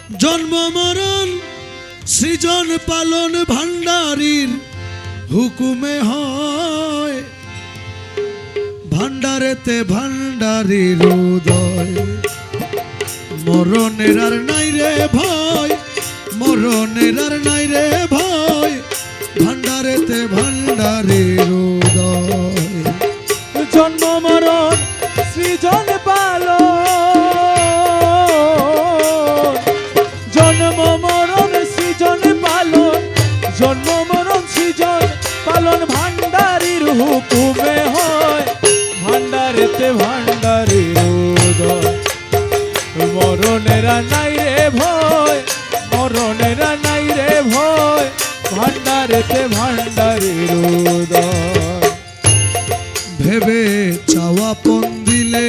জন্ম মরণ সৃজন পালন ভান্ডারীর হুকুমে হয়, ভান্ডারেতে ভান্ডারীর উদয়। মরণের আর নাই রে ভয়, মরণের আর নাই রে ভয়, ভান্ডারেতে ভান্ডারীর উদয়। জন্ম মরণ সৃজন পালন, জন্ম মরণ সৃজন পালন, জন্ম মরণ সৃজন পালন ভান্ডারীর হুকুমে হয়, ভান্ডারেতে ভান্ডারীর উদয়। মরণের নাই রে ভয়, মরণের নাই রে ভয়, ভান্ডারেতে ভান্ডারীর উদয়। ভেবে চাওয়া পণ দিলে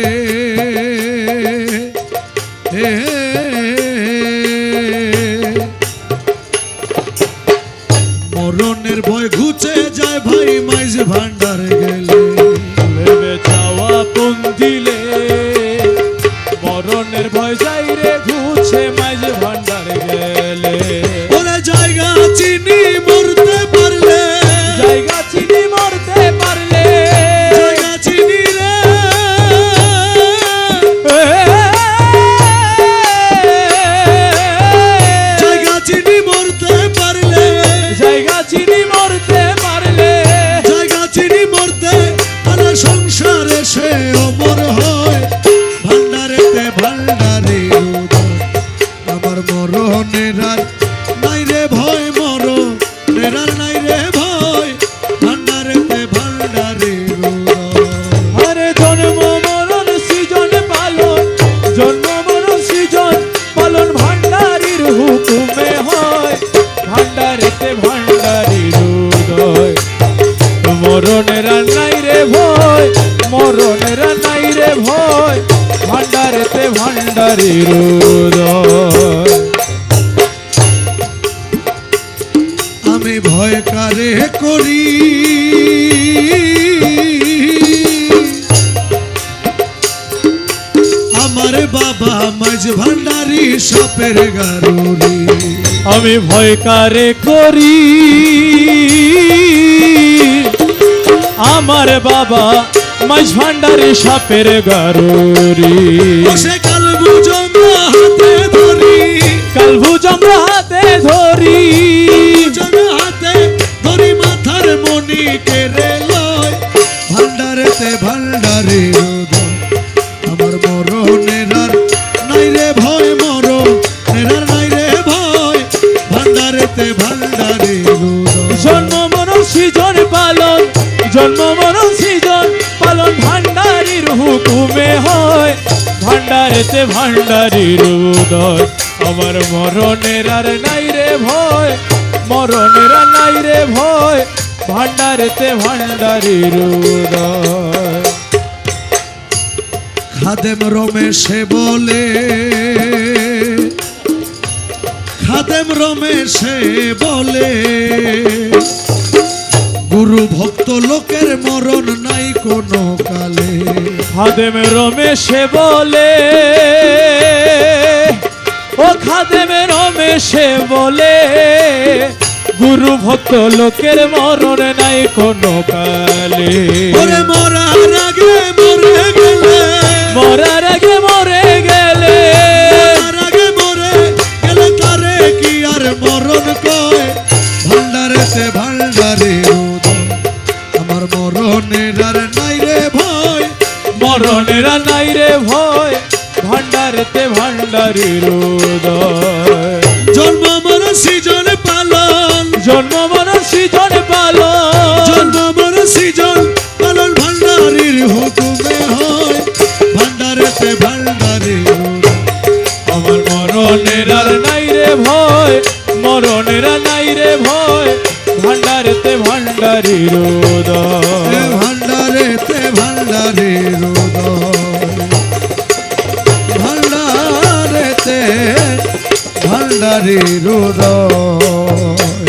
মরণের ভয় ঘুচে যায় ভাই মাইজ ভান্ডার গেলে। ভেবে চাওয়া পণ দিলে মরণের ভয় যাই রে ঘুচে মাইজ ভান্ডার গেলে। ওরে জায়গা চিনি মরতে পারলে, জায়গা চিনি মরতে পারলে, জায়গা চিনি রে জায়গা চিনি মরতে পারলে, জায়গা চিনি মরতে পারলে, জায়গা চিনি মরতে পারলে সংসারে সে অমর হয়, ভান্ডারেতে ভান্ডারীর উদয়। আমার মরণের আর নাই রে ভয়, মরণের আর নাই রে ভয়, ভান্ডারেতে ভান্ডারীর উদয়। আরে জন্ম মরণ সৃজন পালন, জন্ম মরণ সৃজন পালন ভান্ডারীর হুকুমে হয়, ভান্ডারেতে ভান্ডারীর উদয়। মরণের নাই রে ভয়, মরণের নাই রে ভয়, ভান্ডারেতে ভান্ডারীর উদয়। আমি ভয় কারে করি, আমার বাবা মাঝ ভান্ডারী সাপের গারুরি। আমি ভয় কারে করি, আমার বাবা মাঝ ভান্ডারী সাপের গারুরি। সে কাল ভুজঙ্গ হাতে ধরি, কাল ভুজঙ্গ হাতে ধরি, ভুজঙ্গ হাতে ধরি মাথার মণি কেড়ে লয়, ভান্ডারেতে ভান্ডারীর উদয়। আমার মরণের আর নাই রে ভয়, মরণের আর নাই রে ভয়, ভান্ডারেতে ভান্ডারীর উদয়। জন্ম মরণ সৃজন পালন, জন্ম মরণ সৃজন পালন ভান্ডারীর হুকুমে হয়, ভান্ডারেতে ভান্ডারীর উদয়। আমার মরণের আর নাই রে ভয়, মরণের আর নাই রে ভয়, ভান্ডারেতে ভান্ডারীর উদয়। খাদেম রমেশে বলে, খাদেম রমেশে বলে, গুরু ভক্ত লোকের মরণ নাই কোনো কালে। খাদেম রমেশে বলে, ও খাদেম রমেশে বলে, গুরু ভক্ত লোকের মরণ নাই কোনো কালে। ওরে মরার আগে মরে গেলে, মরার আগে মরে গেলে, মরার আগে মরে গেলে তারে কি আর মরণ কয়, ভান্ডারেতে ভান্ডারীর উদয়। আমার মরণের আর নাই রে ভয়, মরণের আর নাই রে ভয়, ভান্ডারেতে ভান্ডারীর উদয়। জন্ম মরণ সৃজন পালন, জন্ম মরণ সৃজন পালন, জন্ম মরণ সৃজন পালন ভান্ডারীর হুকুমে হয়, ভান্ডারেতে ভান্ডারীর উদয়। আমার মরণের আর নাই রে ভয়, মরণের আর নাই রে ভয়, ভান্ডারেতে ভান্ডারীর উদয়। ভান্ডারেতে ভান্ডারীর উদয়, ভান্ডারেতে ভান্ডারীর উদয়।